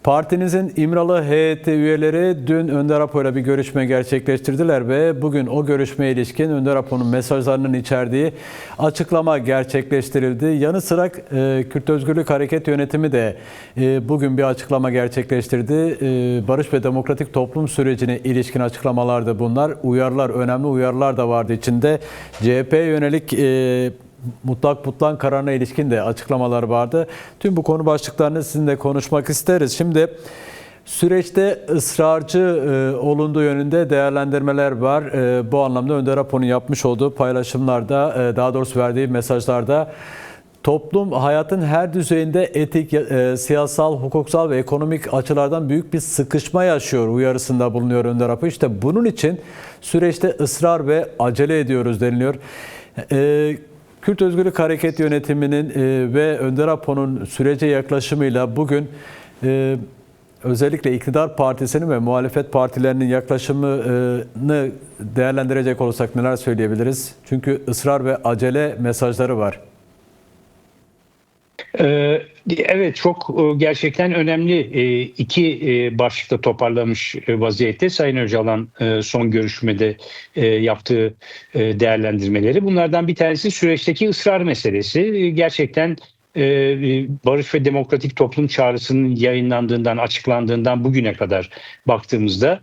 Partinizin İmralı heyeti üyeleri dün Önder Apo'yla bir görüşme gerçekleştirdiler ve bugün o görüşmeye ilişkin Önder Apo'nun mesajlarının içerdiği açıklama gerçekleştirildi. Yanı sıra Kürt Özgürlük Hareket Yönetimi de bugün bir açıklama gerçekleştirdi. Barış ve demokratik toplum sürecine ilişkin açıklamalardı bunlar. Uyarılar, önemli uyarılar da vardı içinde. CHP'ye yönelik mutlak kararına ilişkin de açıklamalar vardı. Tüm bu konu başlıklarını sizinle konuşmak isteriz. Şimdi süreçte ısrarcı olunduğu yönünde değerlendirmeler var. Bu anlamda Önder Apo'nun yapmış olduğu paylaşımlarda, daha doğrusu verdiği mesajlarda toplum hayatın her düzeyinde etik, siyasal, hukuksal ve ekonomik açılardan büyük bir sıkışma yaşıyor uyarısında bulunuyor Önder Apo. İşte bunun için süreçte ısrar ve acele ediyoruz deniliyor. Kürt Özgürlük Hareket Yönetimi'nin ve Önder Apo'nun sürece yaklaşımıyla bugün özellikle iktidar partisinin ve muhalefet partilerinin yaklaşımını değerlendirecek olursak neler söyleyebiliriz? Çünkü ısrar ve acele mesajları var. Evet, çok gerçekten önemli iki başlıkta toparlamış vaziyette Sayın Öcalan son görüşmede yaptığı değerlendirmeleri. Bunlardan bir tanesi süreçteki ısrar meselesi. Gerçekten Barış ve Demokratik Toplum Çağrısı'nın yayınlandığından, açıklandığından bugüne kadar baktığımızda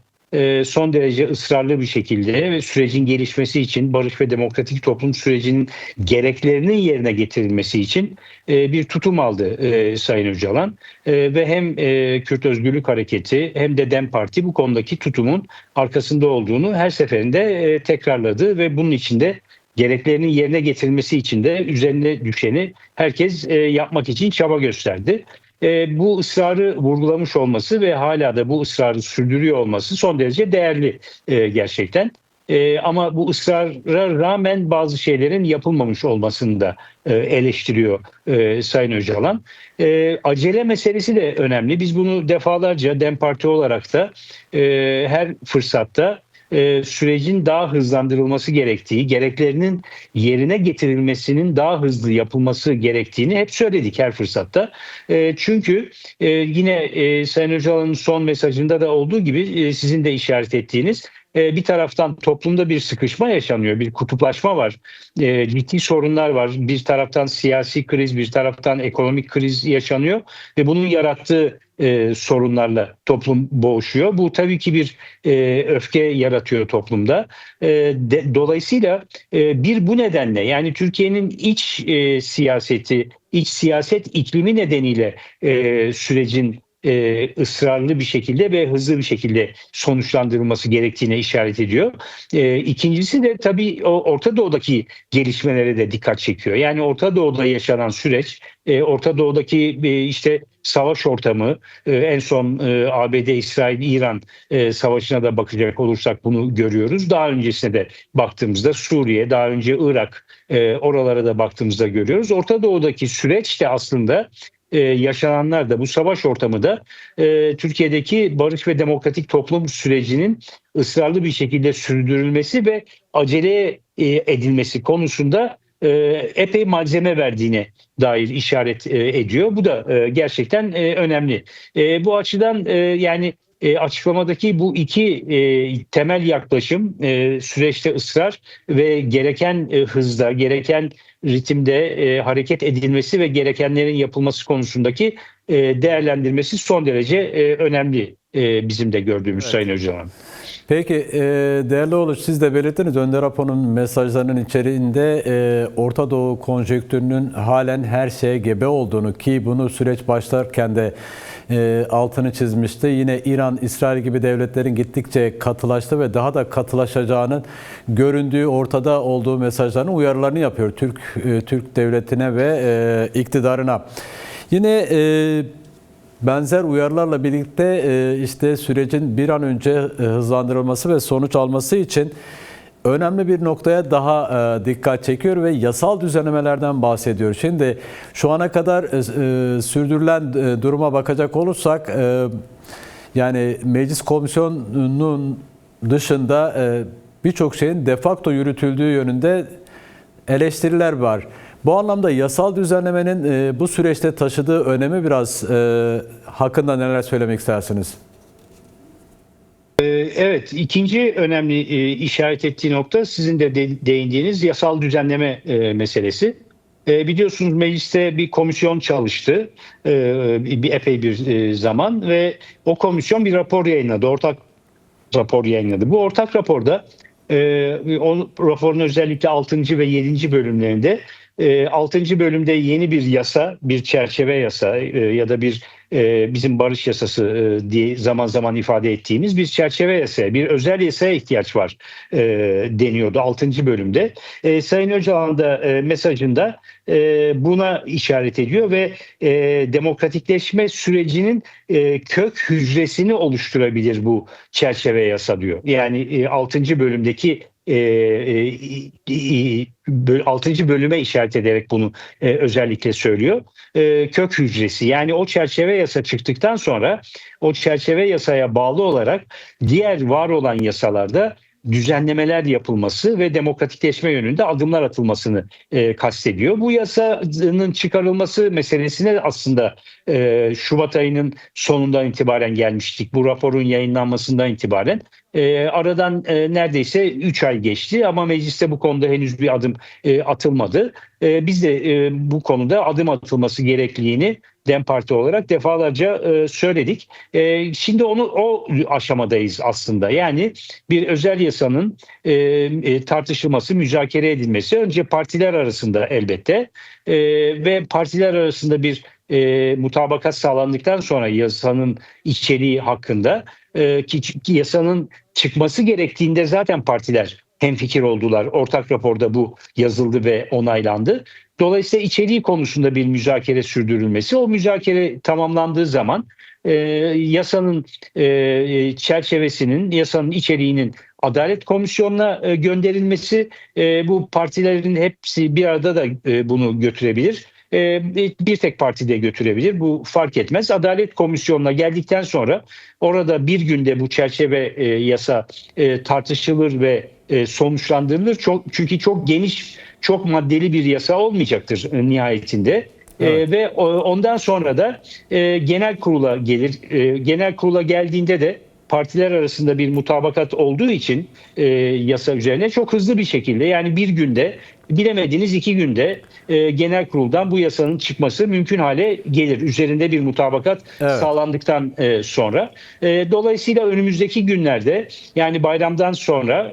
son derece ısrarlı bir şekilde ve sürecin gelişmesi için, barış ve demokratik toplum sürecinin gereklerinin yerine getirilmesi için bir tutum aldı Sayın Öcalan. Ve hem Kürt Özgürlük Hareketi hem de DEM Parti bu konudaki tutumun arkasında olduğunu her seferinde tekrarladı ve bunun içinde gereklerinin yerine getirilmesi için de üzerine düşeni herkes yapmak için çaba gösterdi. Bu ısrarı vurgulamış olması ve hala da bu ısrarı sürdürüyor olması son derece değerli gerçekten. Ama bu ısrara rağmen bazı şeylerin yapılmamış olmasını da eleştiriyor Sayın Öcalan. Acele meselesi de önemli. Biz bunu defalarca DEM Parti olarak da her fırsatta sürecin daha hızlandırılması gerektiği, gereklerinin yerine getirilmesinin daha hızlı yapılması gerektiğini hep söyledik her fırsatta. Çünkü yine Sayın Öcalan'ın son mesajında da olduğu gibi sizin de işaret ettiğiniz bir taraftan toplumda bir sıkışma yaşanıyor, bir kutuplaşma var, ciddi sorunlar var. Bir taraftan siyasi kriz, bir taraftan ekonomik kriz yaşanıyor ve bunun yarattığı sorunlarla toplum boğuşuyor. Bu tabii ki bir öfke yaratıyor toplumda. Dolayısıyla bu nedenle yani Türkiye'nin iç siyaseti, iç siyaset iklimi nedeniyle sürecin ısrarlı bir şekilde ve hızlı bir şekilde sonuçlandırılması gerektiğine işaret ediyor. İkincisi de tabii Orta Doğu'daki gelişmelere de dikkat çekiyor. Yani Orta Doğu'da yaşanan süreç, Orta Doğu'daki işte savaş ortamı, en son ABD, İsrail, İran savaşına da bakacak olursak bunu görüyoruz. Daha öncesine de baktığımızda Suriye, daha önce Irak, oralara da baktığımızda görüyoruz. Orta Doğu'daki süreç de aslında yaşananlar da bu savaş ortamı da Türkiye'deki barış ve demokratik toplum sürecinin ısrarlı bir şekilde sürdürülmesi ve acele edilmesi konusunda epey malzeme verdiğine dair işaret ediyor. Bu da gerçekten önemli. Bu açıdan yani açıklamadaki bu iki temel yaklaşım süreçte ısrar ve gereken hızda, gereken ritimde hareket edilmesi ve gerekenlerin yapılması konusundaki değerlendirmesi son derece önemli bizim de gördüğümüz, evet. Sayın Öcalan. Peki değerli Uluç, siz de belirttiniz Önder Apo'nun mesajlarının içeriğinde Orta Doğu konjonktürünün halen her şeye gebe olduğunu, ki bunu süreç başlarken de altını çizmişti. Yine İran, İsrail gibi devletlerin gittikçe katılaştı ve daha da katılaşacağının göründüğü, ortada olduğu mesajlarını, uyarılarını yapıyor Türk devletine ve iktidarına. Yine benzer uyarılarla birlikte işte sürecin bir an önce hızlandırılması ve sonuç alması için önemli bir noktaya daha dikkat çekiyor ve yasal düzenlemelerden bahsediyor. Şimdi şu ana kadar sürdürülen duruma bakacak olursak yani meclis komisyonunun dışında birçok şeyin de facto yürütüldüğü yönünde eleştiriler var. Bu anlamda yasal düzenlemenin bu süreçte taşıdığı önemi biraz hakkında neler söylemek istersiniz? Evet, ikinci önemli işaret ettiği nokta sizin de değindiğiniz yasal düzenleme meselesi. Biliyorsunuz mecliste bir komisyon çalıştı epey bir zaman ve o komisyon bir rapor yayınladı, ortak rapor yayınladı. Bu ortak raporda o raporun özellikle 6. ve 7. bölümlerinde 6. bölümde yeni bir yasa, bir çerçeve yasa ya da bir bizim barış yasası diye zaman zaman ifade ettiğimiz bir çerçeve yasa, bir özel yasaya ihtiyaç var deniyordu 6. bölümde. Sayın Öcalan da mesajında buna işaret ediyor ve demokratikleşme sürecinin kök hücresini oluşturabilir bu çerçeve yasa diyor. Yani 6. bölümdeki 6. bölüme işaret ederek bunu özellikle söylüyor. Kök hücresi, yani o çerçeve yasa çıktıktan sonra o çerçeve yasaya bağlı olarak diğer var olan yasalarda düzenlemeler yapılması ve demokratikleşme yönünde adımlar atılmasını kastediyor. Bu yasanın çıkarılması meselesine aslında Şubat ayının sonundan itibaren gelmiştik. Bu raporun yayınlanmasından itibaren. Aradan neredeyse 3 ay geçti ama mecliste bu konuda henüz bir adım atılmadı. Biz de bu konuda adım atılması gerekliliğini DEM Parti olarak defalarca söyledik. Şimdi o aşamadayız aslında. Yani bir özel yasanın tartışılması, müzakere edilmesi önce partiler arasında elbette ve partiler arasında bir mutabakat sağlandıktan sonra yasanın içeriği hakkında ki yasanın çıkması gerektiğinde zaten partiler hemfikir oldular. Ortak raporda bu yazıldı ve onaylandı. Dolayısıyla içeriği konusunda bir müzakere sürdürülmesi, o müzakere tamamlandığı zaman yasanın çerçevesinin, yasanın içeriğinin Adalet Komisyonu'na gönderilmesi, bu partilerin hepsi bir arada da bunu götürebilir. Bir tek parti de götürebilir. Bu fark etmez. Adalet Komisyonu'na geldikten sonra orada bir günde bu çerçeve yasa tartışılır ve sonuçlandırılır. Çünkü çok geniş, çok maddeli bir yasa olmayacaktır nihayetinde. Evet. Ve ondan sonra da genel kurula gelir. Genel kurula geldiğinde de partiler arasında bir mutabakat olduğu için yasa üzerine çok hızlı bir şekilde, yani bir günde, bilemediniz 2 günde genel kuruldan bu yasanın çıkması mümkün hale gelir. Üzerinde bir mutabakat sağlandıktan sonra. Dolayısıyla önümüzdeki günlerde, yani bayramdan sonra,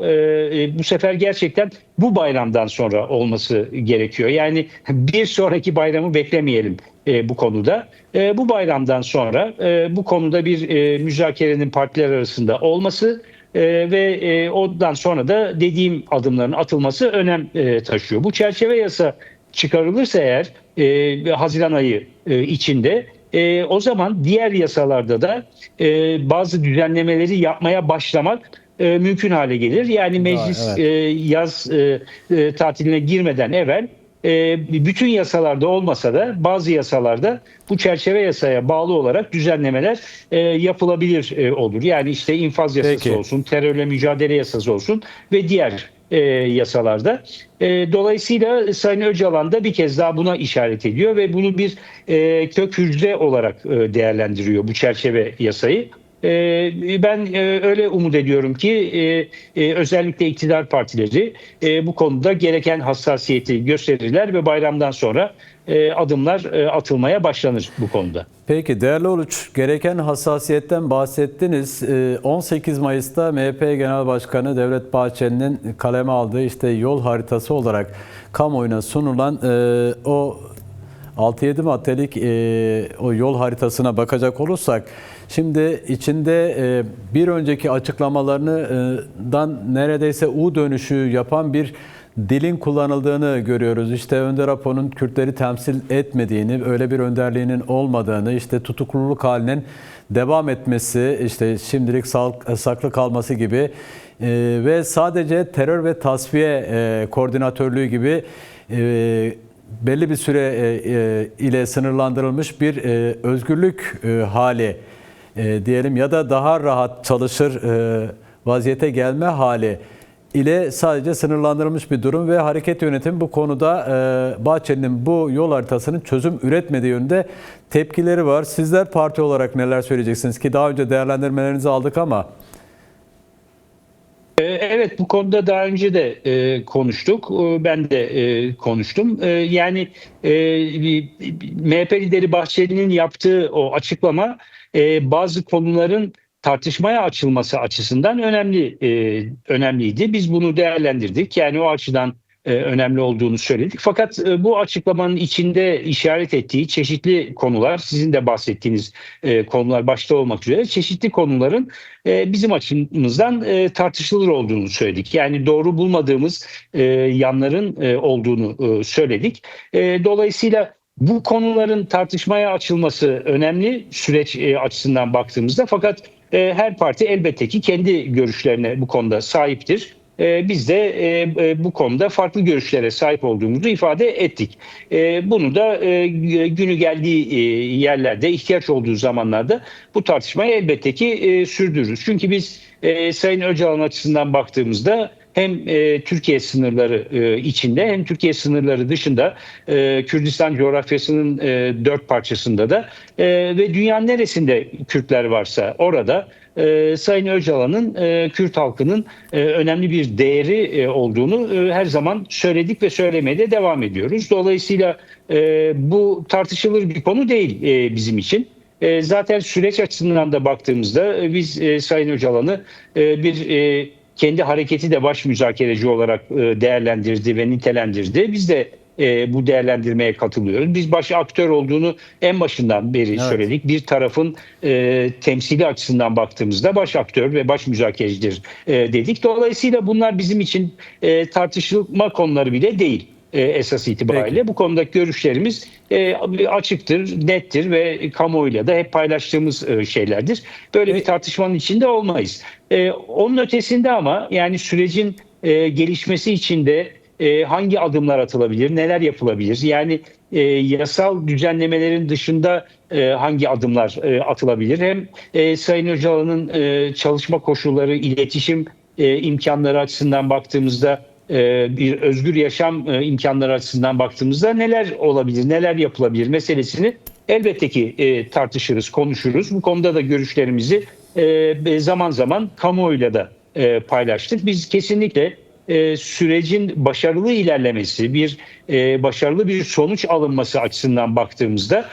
bu sefer gerçekten bu bayramdan sonra olması gerekiyor. Yani bir sonraki bayramı beklemeyelim bu konuda. Bu bayramdan sonra bu konuda bir müzakerenin partiler arasında olması ve ondan sonra da dediğim adımların atılması önem taşıyor. Bu çerçeve yasa çıkarılırsa eğer Haziran ayı içinde, o zaman diğer yasalarda da bazı düzenlemeleri yapmaya başlamak mümkün hale gelir. Yani meclis yaz tatiline girmeden evvel bütün yasalarda olmasa da bazı yasalarda bu çerçeve yasaya bağlı olarak düzenlemeler yapılabilir olur. Yani işte infaz yasası olsun, terörle mücadele yasası olsun ve diğer yasalarda. Dolayısıyla Sayın Öcalan da bir kez daha buna işaret ediyor ve bunu bir kök hücre olarak değerlendiriyor bu çerçeve yasayı. Ben öyle umut ediyorum ki özellikle iktidar partileri bu konuda gereken hassasiyeti gösterirler ve bayramdan sonra adımlar atılmaya başlanır bu konuda. Peki değerli Uluç, gereken hassasiyetten bahsettiniz. 18 Mayıs'ta MHP Genel Başkanı Devlet Bahçeli'nin kaleme aldığı işte yol haritası olarak kamuoyuna sunulan o 6-7 maddelik o yol haritasına bakacak olursak, şimdi içinde bir önceki açıklamalarından neredeyse U dönüşü yapan bir dilin kullanıldığını görüyoruz. İşte Önder Apo'nun Kürtleri temsil etmediğini, öyle bir önderliğinin olmadığını, işte tutukluluk halinin devam etmesi, işte şimdilik saklı kalması gibi ve sadece terör ve tasfiye koordinatörlüğü gibi belli bir süre ile sınırlandırılmış bir özgürlük hali diyelim ya da daha rahat çalışır vaziyete gelme hali ile sadece sınırlandırılmış bir durum ve hareket yönetimi bu konuda Bahçeli'nin bu yol haritasının çözüm üretmediği yönünde tepkileri var. Sizler parti olarak neler söyleyeceksiniz ki daha önce değerlendirmelerinizi aldık ama? Evet, bu konuda daha önce de konuştuk. Ben de konuştum. Yani MHP lideri Bahçeli'nin yaptığı o açıklama bazı konuların tartışmaya açılması açısından önemliydi. Biz bunu değerlendirdik. Yani o açıdan önemli olduğunu söyledik. Fakat bu açıklamanın içinde işaret ettiği çeşitli konular, sizin de bahsettiğiniz konular başta olmak üzere çeşitli konuların bizim açımızdan tartışılır olduğunu söyledik. Yani doğru bulmadığımız yanların olduğunu söyledik. Dolayısıyla bu konuların tartışmaya açılması önemli süreç açısından baktığımızda, fakat her parti elbette ki kendi görüşlerine bu konuda sahiptir. Biz de bu konuda farklı görüşlere sahip olduğumuzu ifade ettik. Bunu da günü geldiği yerlerde, ihtiyaç olduğu zamanlarda bu tartışmayı elbette ki sürdürürüz. Çünkü biz Sayın Öcalan açısından baktığımızda hem Türkiye sınırları içinde hem Türkiye sınırları dışında Kürdistan coğrafyasının dört parçasında da ve dünyanın neresinde Kürtler varsa orada Sayın Öcalan'ın Kürt halkının önemli bir değeri olduğunu her zaman söyledik ve söylemeye de devam ediyoruz. Dolayısıyla bu tartışılır bir konu değil bizim için. Zaten süreç açısından da baktığımızda biz Sayın Öcalan'ı kendi hareketi de baş müzakereci olarak değerlendirdi ve nitelendirdi. Biz de bu değerlendirmeye katılıyoruz. Biz baş aktör olduğunu en başından beri söyledik. Bir tarafın temsili açısından baktığımızda baş aktör ve baş müzakerecidir dedik. Dolayısıyla bunlar bizim için tartışılma konuları bile değil. Esas itibariyle. Peki. Bu konudaki görüşlerimiz açıktır, nettir ve kamuoyuyla da hep paylaştığımız şeylerdir. Böyle bir tartışmanın içinde olmayız. Onun ötesinde ama yani sürecin gelişmesi için de hangi adımlar atılabilir, neler yapılabilir? Yani yasal düzenlemelerin dışında hangi adımlar atılabilir? Hem Sayın Öcalan'ın çalışma koşulları, iletişim imkanları açısından baktığımızda, bir özgür yaşam imkanları açısından baktığımızda neler olabilir, neler yapılabilir meselesini elbette ki tartışırız, konuşuruz. Bu konuda da görüşlerimizi zaman zaman kamuoyuyla da paylaştık. Biz kesinlikle sürecin başarılı ilerlemesi, başarılı bir sonuç alınması açısından baktığımızda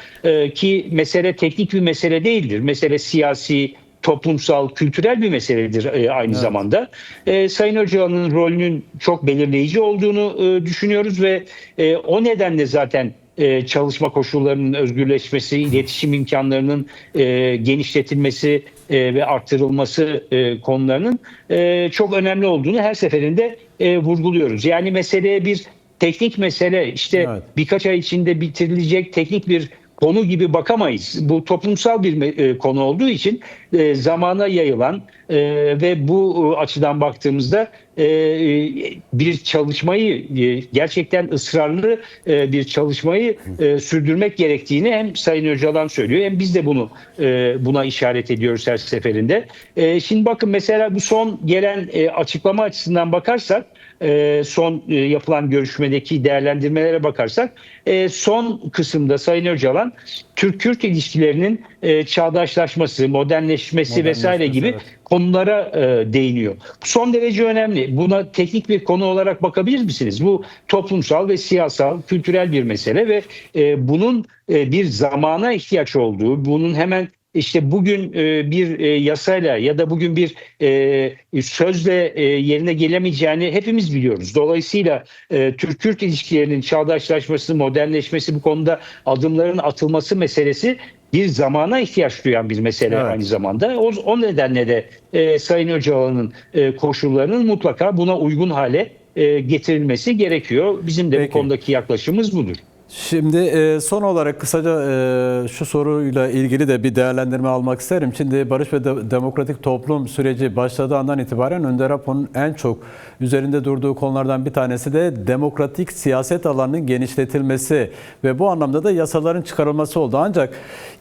ki mesele teknik bir mesele değildir. Mesele siyasi, toplumsal, kültürel bir meseledir aynı zamanda. Sayın Öcalan'ın rolünün çok belirleyici olduğunu düşünüyoruz ve o nedenle zaten çalışma koşullarının özgürleşmesi, iletişim imkanlarının genişletilmesi ve arttırılması konularının çok önemli olduğunu her seferinde vurguluyoruz. Yani meseleye bir teknik mesele, işte birkaç ay içinde bitirilecek teknik bir konu gibi bakamayız. Bu toplumsal bir konu olduğu için zamana yayılan ve bu açıdan baktığımızda bir çalışmayı gerçekten ısrarlı bir çalışmayı sürdürmek gerektiğini hem Sayın Öcalan söylüyor hem biz de buna işaret ediyoruz her seferinde. Şimdi bakın mesela bu son gelen açıklama açısından bakarsak, son yapılan görüşmedeki değerlendirmelere bakarsak son kısımda Sayın Öcalan Türk-Kürt ilişkilerinin çağdaşlaşması, modernleşmesi vesaire gibi konulara değiniyor. Son derece önemli. Buna teknik bir konu olarak bakabilir misiniz? Bu toplumsal ve siyasal, kültürel bir mesele ve bunun bir zamana ihtiyaç olduğu, bunun hemen İşte bugün bir yasayla ya da bugün bir sözle yerine gelemeyeceğini hepimiz biliyoruz. Dolayısıyla Türk-Kürt ilişkilerinin çağdaşlaşması, modernleşmesi, bu konuda adımların atılması meselesi bir zamana ihtiyaç duyan bir mesele aynı zamanda. O nedenle de Sayın Öcalan'ın koşullarının mutlaka buna uygun hale getirilmesi gerekiyor. Bizim de bu konudaki yaklaşımımız budur. Şimdi son olarak kısaca şu soruyla ilgili de bir değerlendirme almak isterim. Şimdi Barış ve Demokratik Toplum süreci başladığı andan itibaren Önder Apo'nun en çok üzerinde durduğu konulardan bir tanesi de demokratik siyaset alanının genişletilmesi ve bu anlamda da yasaların çıkarılması oldu. Ancak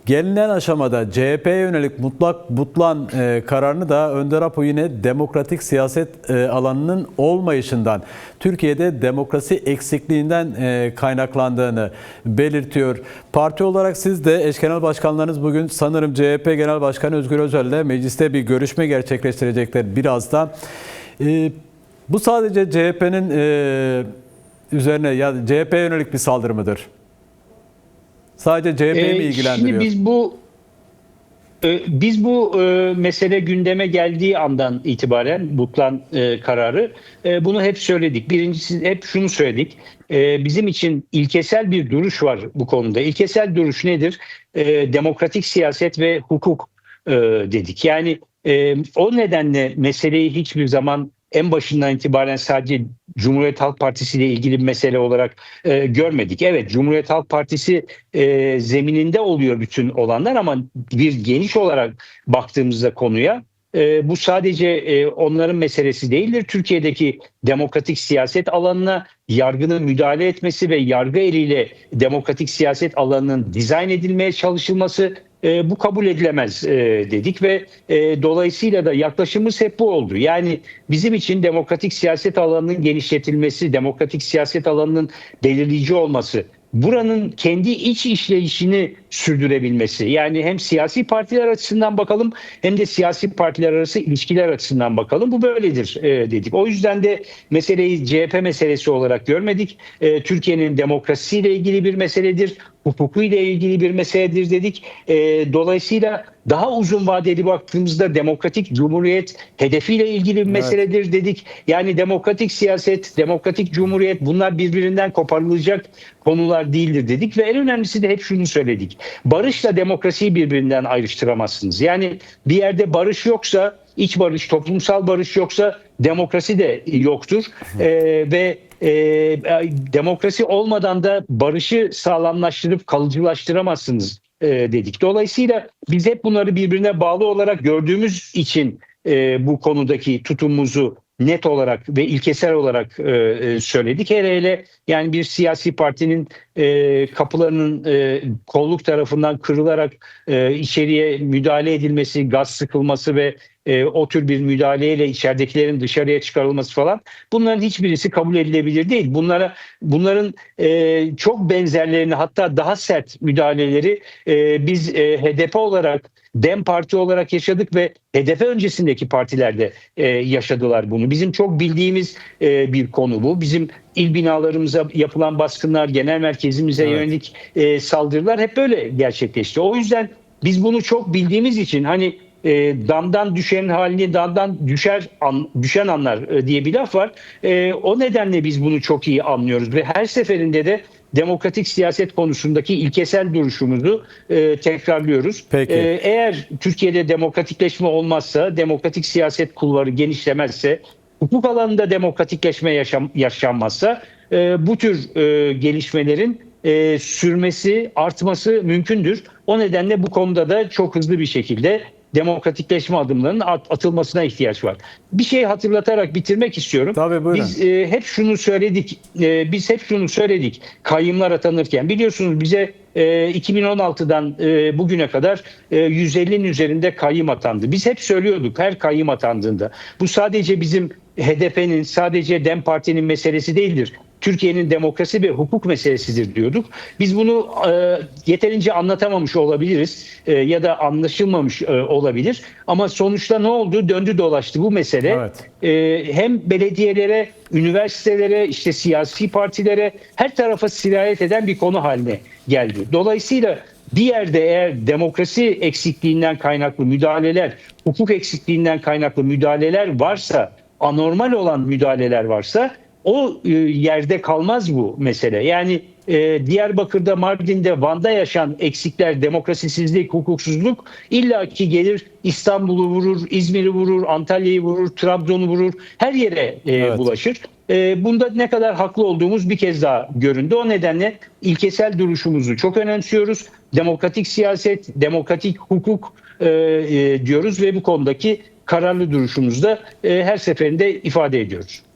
gelinen aşamada CHP'ye yönelik mutlak butlan kararını da Önder Apo yine demokratik siyaset alanının olmayışından, Türkiye'de demokrasi eksikliğinden kaynaklandığını belirtiyor. Parti olarak siz de eş genel başkanlarınız bugün sanırım CHP Genel Başkanı Özgür Özel'le mecliste bir görüşme gerçekleştirecekler birazdan. Bu sadece CHP'nin üzerine ya CHP'ye yönelik bir saldırı mıdır? Sadece CHP'yi mi ilgilendiriyor? Şimdi biz bu mesele gündeme geldiği andan itibaren butlan kararı bunu hep söyledik. Birincisi hep şunu söyledik. Bizim için ilkesel bir duruş var bu konuda. İlkesel duruş nedir? Demokratik siyaset ve hukuk dedik. Yani o nedenle meseleyi hiçbir zaman en başından itibaren sadece Cumhuriyet Halk Partisi ile ilgili bir mesele olarak görmedik. Evet, Cumhuriyet Halk Partisi zemininde oluyor bütün olanlar ama bir geniş olarak baktığımızda konuya bu sadece onların meselesi değildir. Türkiye'deki demokratik siyaset alanına yargının müdahale etmesi ve yargı eliyle demokratik siyaset alanının dizayn edilmeye çalışılması bu kabul edilemez dedik ve dolayısıyla da yaklaşımımız hep bu oldu. Yani bizim için demokratik siyaset alanının genişletilmesi, demokratik siyaset alanının belirleyici olması, buranın kendi iç işleyişini sürdürebilmesi. Yani hem siyasi partiler açısından bakalım hem de siyasi partiler arası ilişkiler açısından bakalım. Bu böyledir dedik. O yüzden de meseleyi CHP meselesi olarak görmedik. Türkiye'nin demokrasisiyle ilgili bir meseledir. Hukukuyla ilgili bir meseledir dedik. Dolayısıyla daha uzun vadeli baktığımızda demokratik cumhuriyet hedefiyle ilgili bir meseledir dedik. Yani demokratik siyaset, demokratik cumhuriyet bunlar birbirinden koparılacak konular değildir dedik ve en önemlisi de hep şunu söyledik. Barışla demokrasiyi birbirinden ayrıştıramazsınız. Yani bir yerde barış yoksa, iç barış, toplumsal barış yoksa demokrasi de yoktur. Ve demokrasi olmadan da barışı sağlamlaştırıp kalıcılaştıramazsınız dedik. Dolayısıyla biz hep bunları birbirine bağlı olarak gördüğümüz için bu konudaki tutumumuzu net olarak ve ilkesel olarak söyledik. Hele yani bir siyasi partinin kapılarının kolluk tarafından kırılarak içeriye müdahale edilmesi, gaz sıkılması ve o tür bir müdahaleyle içeridekilerin dışarıya çıkarılması falan bunların hiçbirisi kabul edilebilir değil. Bunların çok benzerlerini hatta daha sert müdahaleleri biz HDP olarak DEM Parti olarak yaşadık ve HDP öncesindeki partilerde yaşadılar bunu. Bizim çok bildiğimiz bir konu bu. Bizim il binalarımıza yapılan baskınlar, genel merkezimize yönelik saldırılar hep böyle gerçekleşti. O yüzden biz bunu çok bildiğimiz için hani damdan düşenin halini damdan düşen anlar diye bir laf var. O nedenle biz bunu çok iyi anlıyoruz ve her seferinde de demokratik siyaset konusundaki ilkesel duruşumuzu tekrarlıyoruz. Peki. Eğer Türkiye'de demokratikleşme olmazsa, demokratik siyaset kulvarı genişlemezse, hukuk alanında demokratikleşme yaşanmazsa bu tür gelişmelerin sürmesi, artması mümkündür. O nedenle bu konuda da çok hızlı bir şekilde demokratikleşme adımlarının atılmasına ihtiyaç var. Bir şey hatırlatarak bitirmek istiyorum. Tabii, buyurun. Biz hep şunu söyledik. Biz hep şunu söyledik. Kayyımlar atanırken biliyorsunuz bize 2016'dan bugüne kadar 150'nin üzerinde kayyım atandı. Biz hep söylüyorduk her kayyım atandığında. Bu sadece bizim HDP'nin, sadece DEM Parti'nin meselesi değildir. Türkiye'nin demokrasi ve hukuk meselesidir diyorduk. Biz bunu yeterince anlatamamış olabiliriz ya da anlaşılmamış olabilir. Ama sonuçta ne oldu? Döndü dolaştı bu mesele. Evet. Hem belediyelere, üniversitelere, işte siyasi partilere her tarafa sirayet eden bir konu haline geldi. Dolayısıyla bir yerde eğer demokrasi eksikliğinden kaynaklı müdahaleler, hukuk eksikliğinden kaynaklı müdahaleler varsa, anormal olan müdahaleler varsa o yerde kalmaz bu mesele. Yani Diyarbakır'da, Mardin'de, Van'da yaşanan eksikler, demokrasisizlik, hukuksuzluk illaki gelir İstanbul'u vurur, İzmir'i vurur, Antalya'yı vurur, Trabzon'u vurur, her yere Evet. bulaşır. Bunda ne kadar haklı olduğumuz bir kez daha göründü. O nedenle ilkesel duruşumuzu çok önemsiyoruz. Demokratik siyaset, demokratik hukuk diyoruz ve bu konudaki kararlı duruşumuzu da her seferinde ifade ediyoruz.